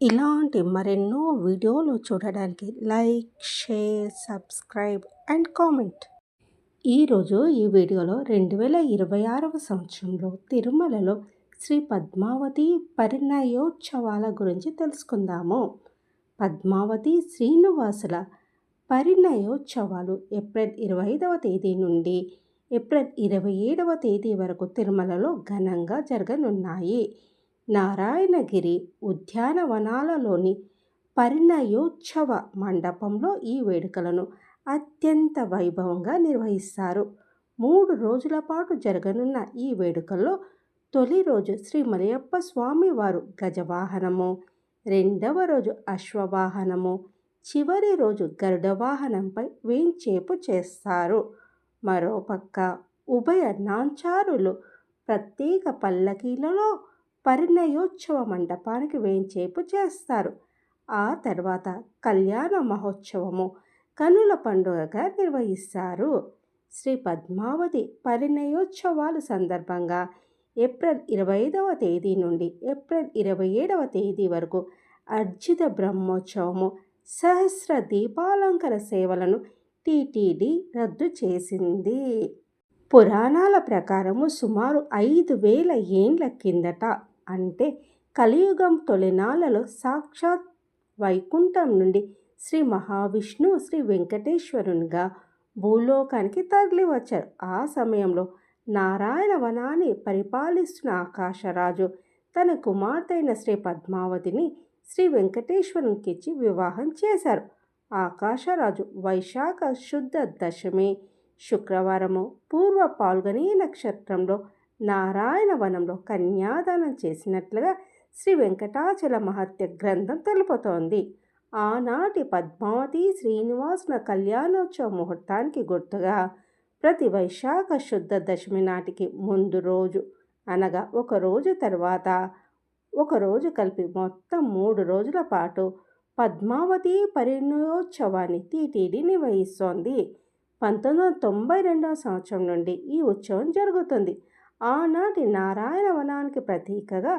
ఇలాంటి మరెన్నో వీడియోలు చూడడానికి like, share, subscribe and comment. ఈరోజు ఈ వీడియోలో 2026వ సంవత్సరంలో తిరుమలలో శ్రీ పద్మావతి పరిణయోత్సవాల గురించి తెలుసుకుందాము. పద్మావతి శ్రీనివాసుల పరిణయోత్సవాలు ఏప్రిల్ 25వ తేదీ నుండి ఏప్రిల్ 27వ తేదీ వరకు తిరుమలలో ఘనంగా జరగనున్నాయి. నారాయణగిరి ఉద్యానవనాలలోని పరిణయోత్సవ మండపంలో ఈ వేడుకలను అత్యంత వైభవంగా నిర్వహిస్తారు. 3 రోజుల పాటు జరగనున్న ఈ వేడుకల్లో తొలి రోజు శ్రీ మలయప్ప స్వామి వారు గజవాహనము, రెండవ రోజు అశ్వవాహనము, చివరి రోజు గరుడ వాహనంపై వేంచేపు చేస్తారు. మరోపక్క ఉభయ నాంచారులు ప్రత్యేక పల్లకీలలో పరిణయోత్సవ మండపానికి వేంచేపు చేస్తారు. ఆ తర్వాత కళ్యాణ మహోత్సవము కనుల పండుగగా నిర్వహిస్తారు. శ్రీ పద్మావతి పరిణయోత్సవాల సందర్భంగా ఏప్రిల్ 25వ తేదీ నుండి ఏప్రిల్ 27వ తేదీ వరకు అర్జిత బ్రహ్మోత్సవము, సహస్ర దీపాలంకర సేవలను టీటీడీ రద్దు చేసింది. పురాణాల ప్రకారము సుమారు 5000 ఏండ్ల కిందట, అంటే కలియుగం తొలినాళ్లలో సాక్షాత్ వైకుంఠం నుండి శ్రీ మహావిష్ణువు శ్రీ వెంకటేశ్వరునిగా భూలోకానికి తరలివచ్చారు. ఆ సమయంలో నారాయణ వనాన్ని పరిపాలిస్తున్న ఆకాశరాజు తన కుమార్తె అయిన శ్రీ పద్మావతిని శ్రీ వెంకటేశ్వరునికిచ్చి వివాహం చేశారు. ఆకాశరాజు వైశాఖ శుద్ధ దశమి శుక్రవారము పూర్వ పాల్గొని నక్షత్రంలో నారాయణ వనంలో కన్యాదానం చేసినట్లుగా శ్రీ వెంకటాచల మహత్య గ్రంథం తెలుపుతోంది. ఆనాటి పద్మావతి శ్రీనివాసుల కళ్యాణోత్సవ ముహూర్తానికి గుర్తుగా ప్రతి వైశాఖ శుద్ధ దశమి నాటికి ముందు రోజు అనగా ఒక రోజు తర్వాత ఒక రోజు కలిపి మొత్తం 3 రోజుల పాటు పద్మావతి పరిణయోత్సవాన్ని టీటీడీ నిర్వహిస్తోంది. 1992వ సంవత్సరం నుండి ఈ ఉత్సవం జరుగుతుంది. ఆనాటి నారాయణ వనానికి ప్రతీకగా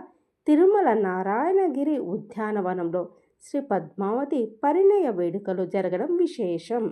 తిరుమల నారాయణగిరి ఉద్యానవనంలో శ్రీ పద్మావతి పరిణయ వేడుకలు జరగడం విశేషం.